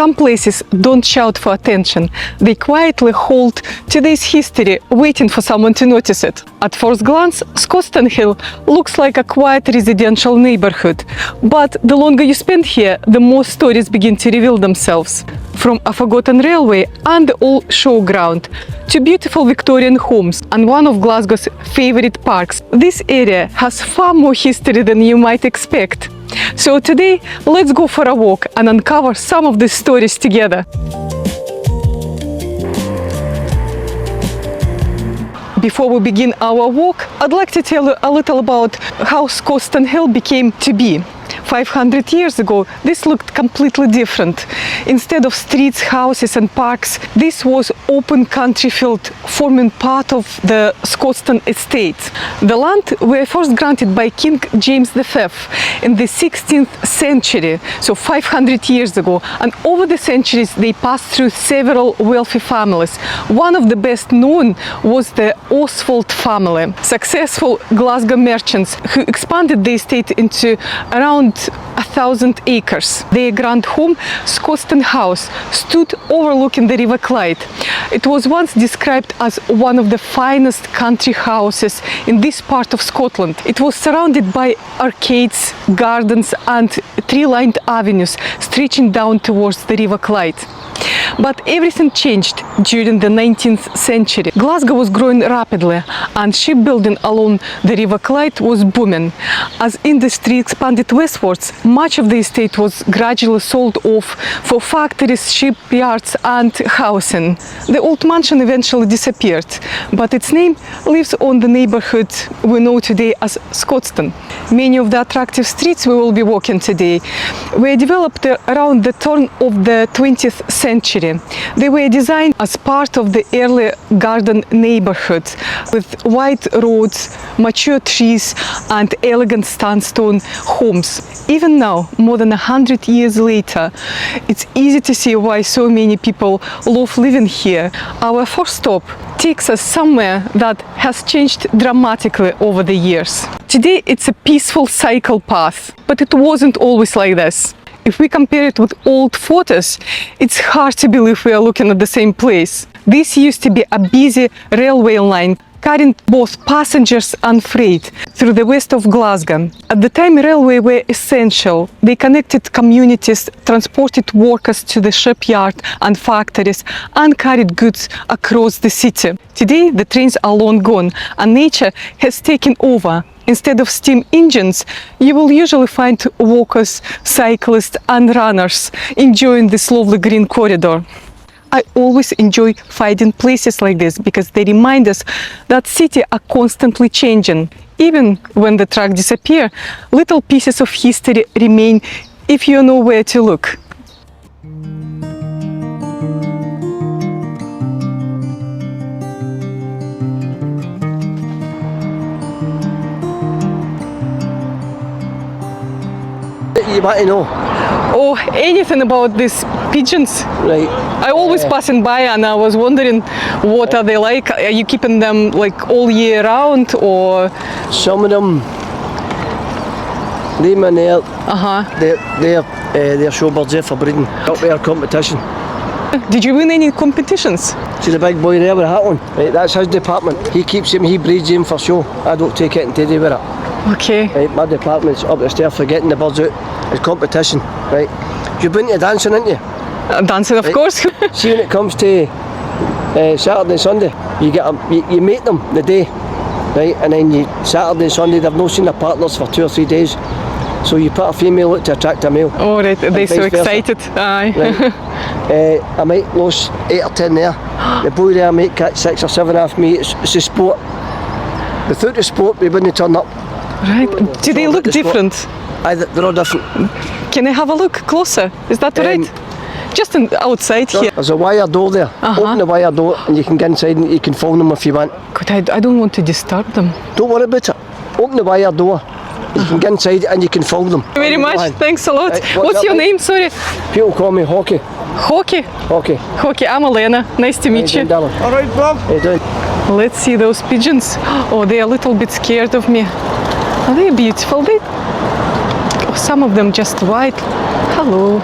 Some places don't shout for attention. They quietly hold today's history, waiting for someone to notice it. At first glance, Scotstounhill looks like a quiet residential neighborhood. But the longer you spend here, the more stories begin to reveal themselves. From a forgotten railway and the old showground to beautiful Victorian homes and one of Glasgow's favorite parks, this area has far more history than you might expect. So today, let's go for a walk and uncover some of these stories together. Before we begin our walk, I'd like to tell you a little about how Scotstounhill became to be. 500 years ago, this looked completely different. Instead of streets, houses and parks, this was open country field forming part of the Scotstoun estate. The land were first granted by King James V in the 16th century, so 500 years ago, and over the centuries they passed through several wealthy families. One of the best known was the Oswald family, successful Glasgow merchants who expanded the estate into around 1,000 acres. Their grand home, Scotstoun House, stood overlooking the River Clyde. It was once described as one of the finest country houses in this part of Scotland. It was surrounded by arcades, gardens and tree-lined avenues stretching down towards the River Clyde. But everything changed during the 19th century. Glasgow was growing rapidly and shipbuilding along the River Clyde was booming. As industry expanded westwards, much of the estate was gradually sold off for factories, shipyards and housing. The old mansion eventually disappeared, but its name lives on the neighborhood we know today as Scotstoun. Many of the attractive streets we will be walking today were developed around the turn of the 20th century. They were designed as part of the early garden neighborhood with wide roads, mature trees and elegant sandstone homes. Even now, more than 100 years later, it's easy to see why so many people love living here. Our first stop takes us somewhere that has changed dramatically over the years. Today it's a peaceful cycle path, but it wasn't always like this. If we compare it with old photos, it's hard to believe we are looking at the same place. This used to be a busy railway line carrying both passengers and freight through the west of Glasgow. At the time, railway were essential. They connected communities, transported workers to the shipyard and factories, and carried goods across the city. Today, the trains are long gone, and nature has taken over. Instead of steam engines, you will usually find walkers, cyclists and runners enjoying this lovely green corridor. I always enjoy finding places like this because they remind us that cities are constantly changing. Even when the track disappears, little pieces of history remain if you know where to look. You want to know? Oh, anything about these pigeons? Right. I always passing by and I was wondering what are they like? Are you keeping them like all year round or? Some of them, them and they're showbirds there for breeding. Up there competition. Did you win any competitions? See the big boy there with a hat on? Right, that's his department. He keeps them, he breeds them for show. I don't take it and teddy with it. Okay. Right, my department's up the stairs for getting the birds out. It's competition, right? You've been to dancing, ain't you? Dancing, of course. See, when it comes to Saturday and Sunday, you get you mate them the day, right? And then Saturday and Sunday, they've not seen their partners for 2 or 3 days. So you put a female out to attract a male. Oh, right. They're so excited. Aye. Right. I might lose 8 or 10 there. The boy there might catch 6 or 7 off me. It's a sport. Without the sport, we wouldn't turn up. Right. Do they look different? Aye, they're all different. Can I have a look closer? Is that right? Just outside here. There's a wire door there. Open the wire door and you can get inside and you can phone them if you want. God, I don't want to disturb them. Don't worry about it. Open the wire door. You can get inside and you can phone them. Thank you very much. Thanks a lot. Right, what's your name? Sorry. People call me Hockey. Hockey? Hockey. Hockey, I'm Elena. Nice to meet you. All right, Bob. How you doing? Let's see those pigeons. Oh, they're a little bit scared of me. Are they beautiful? Some of them just white. Hello.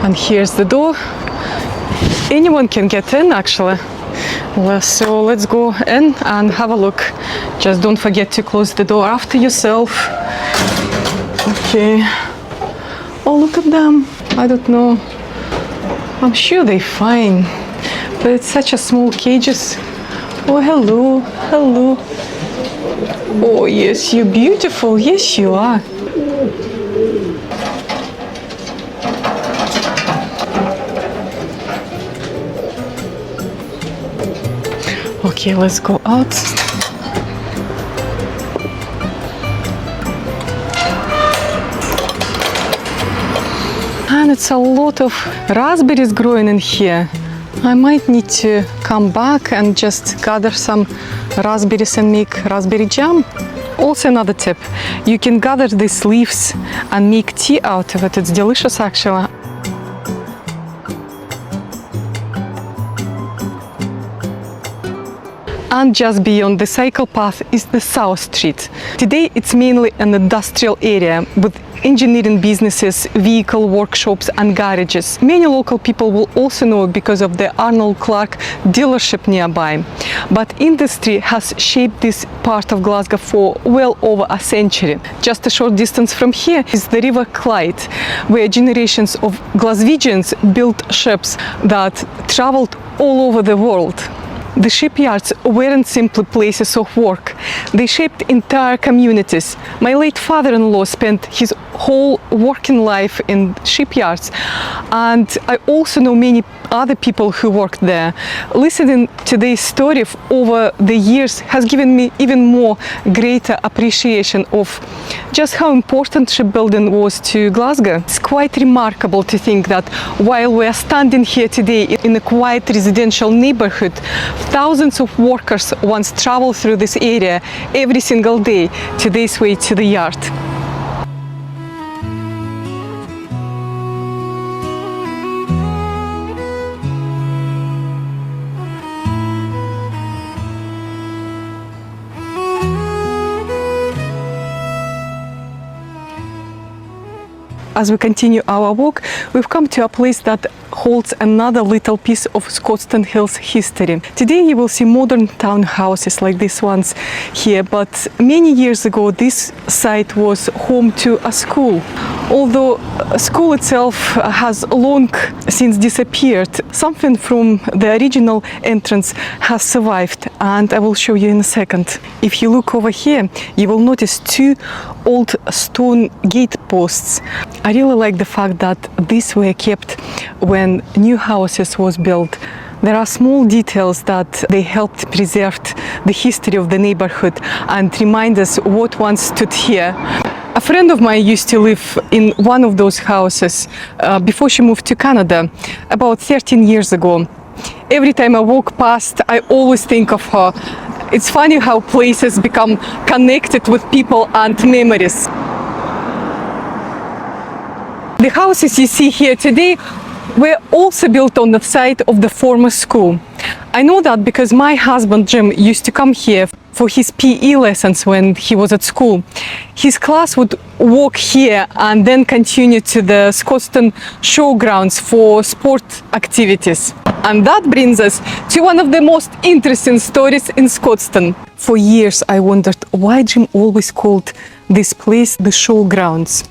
And here's the door. Anyone can get in actually. So let's go in and have a look. Just don't forget to close the door after yourself. Okay. Oh, look at them. I don't know. I'm sure they're fine. But it's such a small cages. Oh, hello. Hello. Oh, yes, you're beautiful. Yes, you are. Okay, let's go out. And it's a lot of raspberries growing in here. I might need to come back and just gather some raspberries and make raspberry jam. Also another tip, you can gather these leaves and make tea out of it. It's delicious actually. And just beyond the cycle path is the South Street. Today it's mainly an industrial area with engineering businesses, vehicle workshops and garages. Many local people will also know it because of the Arnold Clark dealership nearby. But industry has shaped this part of Glasgow for well over a century. Just a short distance from here is the River Clyde, where generations of Glaswegians built ships that traveled all over the world. The shipyards weren't simply places of work. They shaped entire communities. My late father-in-law spent his whole working life in shipyards, and I also know many other people who worked there. Listening to their story over the years has given me even more greater appreciation of just how important shipbuilding was to Glasgow. It's quite remarkable to think that while we are standing here today in a quiet residential neighborhood, thousands of workers once traveled through this area every single day to this way to the yard. As we continue our walk, we've come to a place that holds another little piece of Scotstounhill's history. Today you will see modern townhouses like these ones here, but many years ago this site was home to a school. Although school itself has long since disappeared, something from the original entrance has survived, and I will show you in a second. If you look over here, you will notice two old stone gate posts. I really like the fact that these were kept when new houses was built. There are small details that they helped preserve the history of the neighborhood and remind us what once stood here. A friend of mine used to live in one of those houses before she moved to Canada about 13 years ago. Every time I walk past, I always think of her. It's funny how places become connected with people and memories. The houses you see here today were also built on the site of the former school. I know that because my husband Jim used to come here for his PE lessons when he was at school. His class would walk here and then continue to the Scotstoun Showgrounds for sport activities. And that brings us to one of the most interesting stories in Scotstoun. For years I wondered why Jim always called this place the Showgrounds.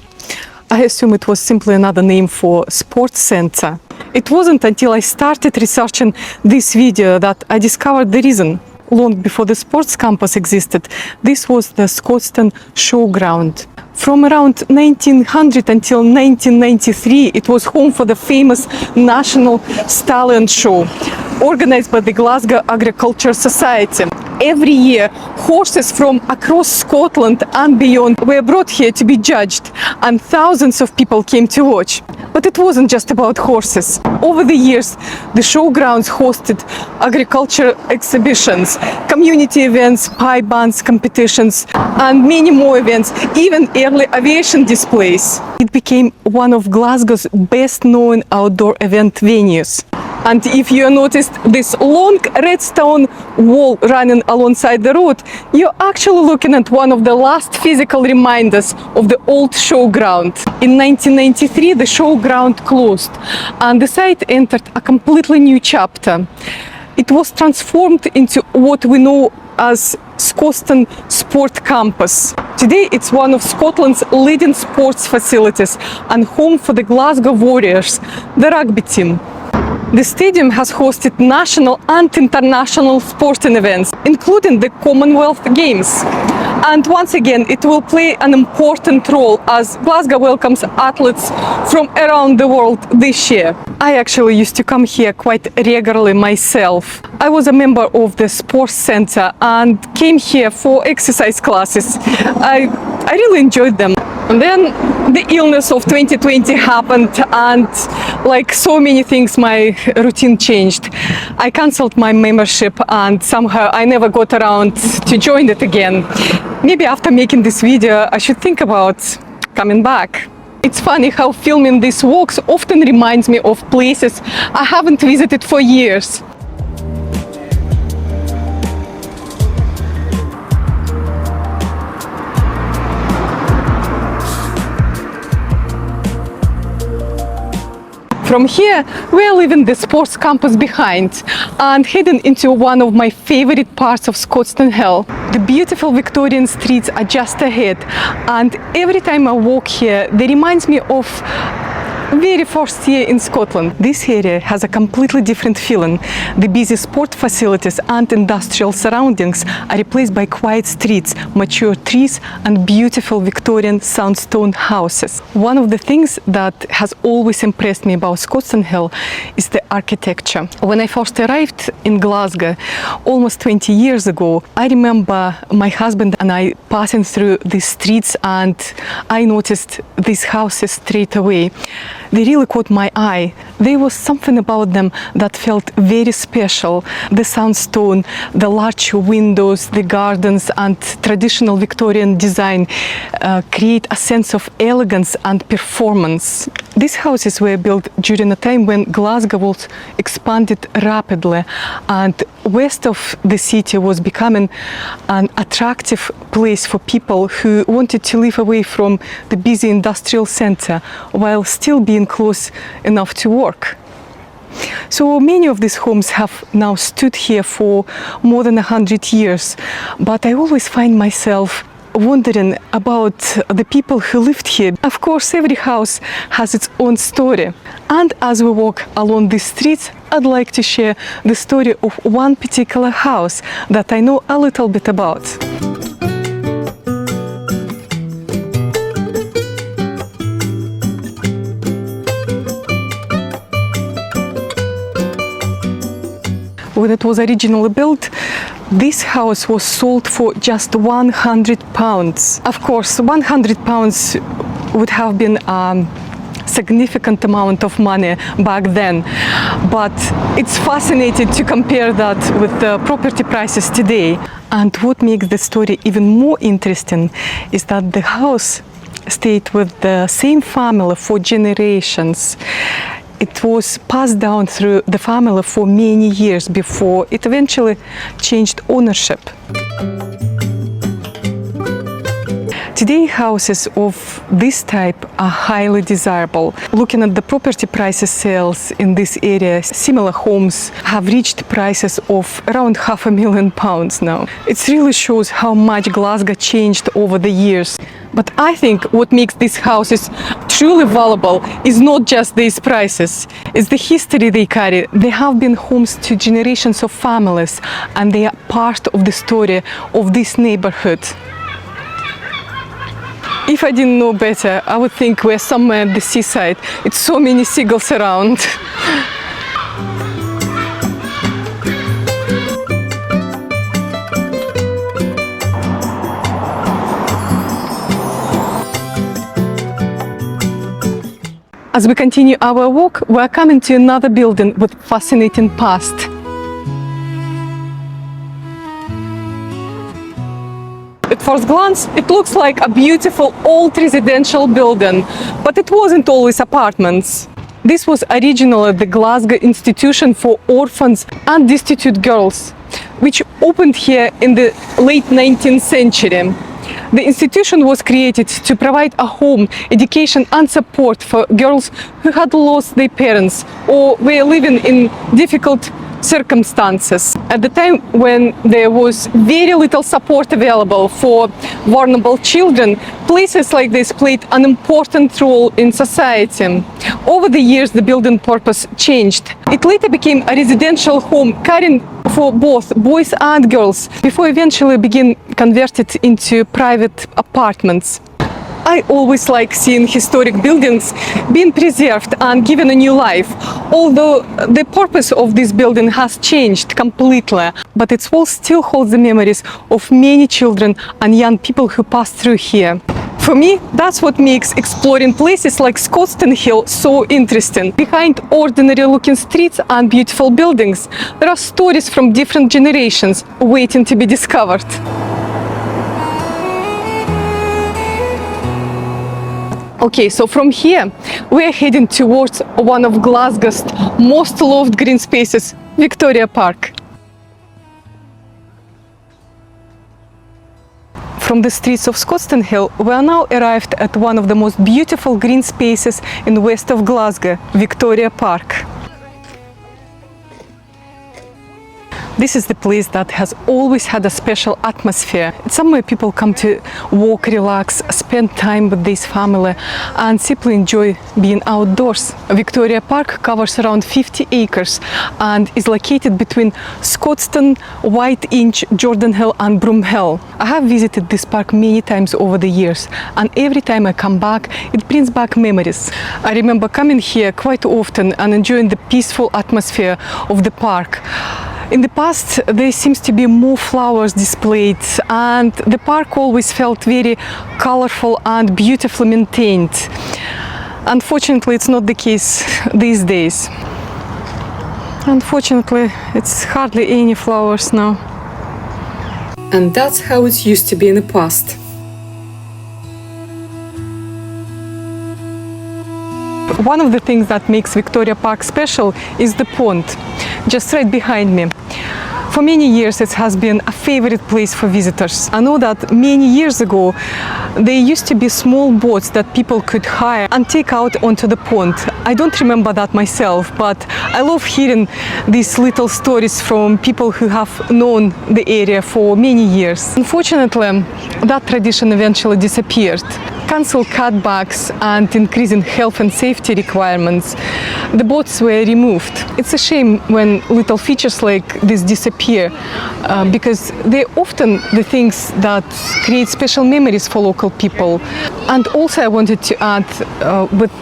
I assume it was simply another name for sports center. It wasn't until I started researching this video that I discovered the reason. Long before the sports campus existed, this was the Scotstoun Showground. From around 1900 until 1993, it was home for the famous National Stallion Show, organized by the Glasgow Agriculture Society. Every year, horses from across Scotland and beyond were brought here to be judged, and thousands of people came to watch. But it wasn't just about horses. Over the years, the showgrounds hosted agriculture exhibitions, community events, pipe bands competitions, and many more events, even early aviation displays. It became one of Glasgow's best-known outdoor event venues. And if you noticed this long red stone wall running alongside the road, you're actually looking at one of the last physical reminders of the old showground. In 1993, the showground closed and the site entered a completely new chapter. It was transformed into what we know as Scotstoun Sport Campus. Today it's one of Scotland's leading sports facilities and home for the Glasgow Warriors, the rugby team. The stadium has hosted national and international sporting events, including the Commonwealth Games. And once again, it will play an important role as Glasgow welcomes athletes from around the world this year. I actually used to come here quite regularly myself. I was a member of the sports center and came here for exercise classes. I really enjoyed them. And then the illness of 2020 happened, and like so many things, my routine changed. I cancelled my membership and somehow I never got around to join it again. Maybe after making this video, I should think about coming back. It's funny how filming these walks often reminds me of places I haven't visited for years. From here, we're leaving the sports campus behind and heading into one of my favorite parts of Scotstounhill. The beautiful Victorian streets are just ahead, and every time I walk here, they reminds me of very first year in Scotland. This area has a completely different feeling. The busy sport facilities and industrial surroundings are replaced by quiet streets, mature trees and beautiful Victorian sandstone houses. One of the things that has always impressed me about Scotstounhill is the architecture. When I first arrived in Glasgow almost 20 years ago, I remember my husband and I passing through these streets and I noticed these houses straight away. They really caught my eye. There was something about them that felt very special. The sandstone, the large windows, the gardens and traditional Victorian design create a sense of elegance and performance. These houses were built during a time when Glasgow was expanded rapidly and west of the city was becoming an attractive place for people who wanted to live away from the busy industrial center while still being close enough to work. So many of these homes have now stood here for more than 100 years, but I always find myself wondering about the people who lived here. Of course, every house has its own story. And as we walk along these streets, I'd like to share the story of one particular house that I know a little bit about. When it was originally built, this house was sold for just £100. Of course, £100 would have been a significant amount of money back then, but it's fascinating to compare that with the property prices today. And what makes the story even more interesting is that the house stayed with the same family for generations. It was passed down through the family for many years before it eventually changed ownership. Today, houses of this type are highly desirable. Looking at the property prices sales in this area, similar homes have reached prices of around £500,000 now. It really shows how much Glasgow changed over the years. But I think what makes these houses truly valuable is not just these prices, it's the history they carry. They have been homes to generations of families, and they are part of the story of this neighborhood. If I didn't know better, I would think we're somewhere at the seaside. It's so many seagulls around. As we continue our walk, we are coming to another building with fascinating past. At first glance, it looks like a beautiful old residential building, but it wasn't always apartments. This was originally the Glasgow institution for orphans and destitute girls, which opened here in the late 19th century. The institution was created to provide a home, education and support for girls who had lost their parents or were living in difficult circumstances. At the time when there was very little support available for vulnerable children, places like this played an important role in society. Over the years, the building purpose changed. It later became a residential home caring for both boys and girls, before eventually being converted into private apartments. I always like seeing historic buildings being preserved and given a new life, although the purpose of this building has changed completely, but its walls still hold the memories of many children and young people who passed through here. For me, that's what makes exploring places like Scotstounhill so interesting. Behind ordinary looking streets and beautiful buildings, there are stories from different generations waiting to be discovered. Okay, so from here we're heading towards one of Glasgow's most loved green spaces, VictoriaPark. From the streets of Scotstounhill, we are now arrived at one of the most beautiful green spaces in the west of Glasgow, VictoriaPark. This is the place that has always had a special atmosphere. It's somewhere people come to walk, relax, spend time with this family and simply enjoy being outdoors. VictoriaPark covers around 50 acres and is located between Scotstoun, White Inch, Jordanhill and Broomhill. I have visited this park many times over the years, and every time I come back, it brings back memories. I remember coming here quite often and enjoying the peaceful atmosphere of the park. In the past, there seems to be more flowers displayed, and the park always felt very colorful and beautifully maintained. Unfortunately, it's not the case these days. Unfortunately, it's hardly any flowers now. And that's how it used to be in the past. One of the things that makes VictoriaPark special is the pond, just right behind me. For many years it has been a favorite place for visitors. I know that many years ago there used to be small boats that people could hire and take out onto the pond. I don't remember that myself, but I love hearing these little stories from people who have known the area for many years. Unfortunately, that tradition eventually disappeared. Council cutbacks and increasing health and safety requirements, the boats were removed. It's a shame when little features like this disappear, because they're often the things that create special memories for local people. And also I wanted to add, with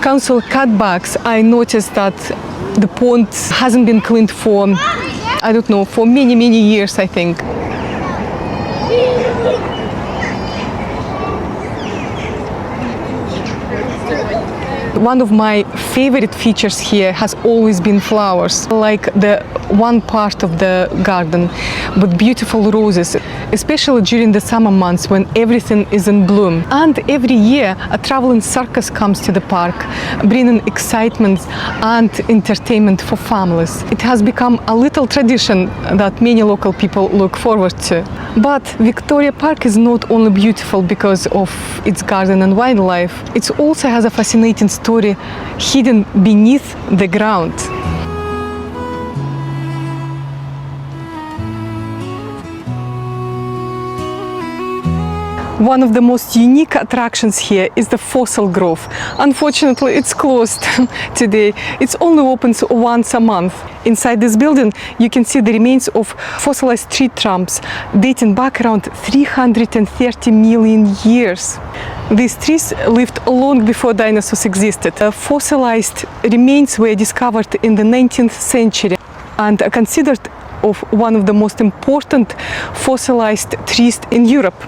council cutbacks, I noticed that the pond hasn't been cleaned for, I don't know, for many years, I think. One of my favorite features here has always been flowers, like the one part of the garden with beautiful roses, especially during the summer months when everything is in bloom. And every year a traveling circus comes to the park, bringing excitement and entertainment for families. It has become a little tradition that many local people look forward to. But VictoriaPark is not only beautiful because of its garden and wildlife, it also has a fascinating story hidden beneath the ground. One of the most unique attractions here is the fossil grove. Unfortunately, it's closed today. It's only open once a month. Inside this building, you can see the remains of fossilized tree trunks dating back around 330 million years. These trees lived long before dinosaurs existed. Fossilized remains were discovered in the 19th century and are considered of one of the most important fossilized trees in Europe.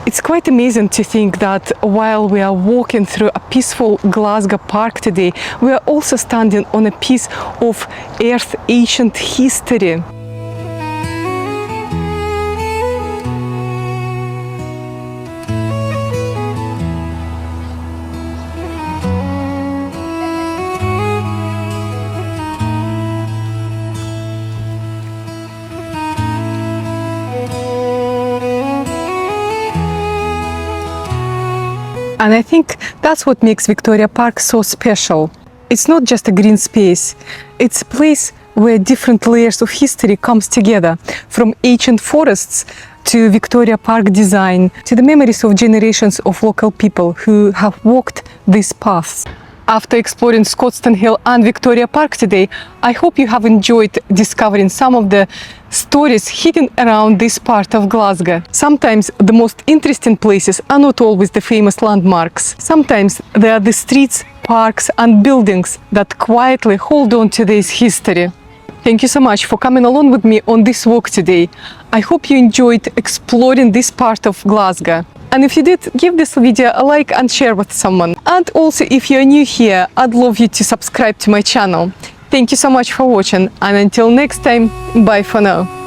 It's quite amazing to think that while we are walking through a peaceful Glasgow park today, we are also standing on a piece of Earth's ancient history. And I think that's what makes Victoria Park so special. It's not just a green space, it's a place where different layers of history comes together, from ancient forests to Victoria Park design, to the memories of generations of local people who have walked these paths. After exploring Scotstounhill and Victoria Park today, I hope you have enjoyed discovering some of the stories hidden around this part of Glasgow. Sometimes the most interesting places are not always the famous landmarks. Sometimes they are the streets, parks and buildings that quietly hold on to this history. Thank you so much for coming along with me on this walk today. I hope you enjoyed exploring this part of Glasgow. And if you did, give this video a like and share with someone. And also, if you're new here, I'd love you to subscribe to my channel. Thank you so much for watching, and until next time, bye for now.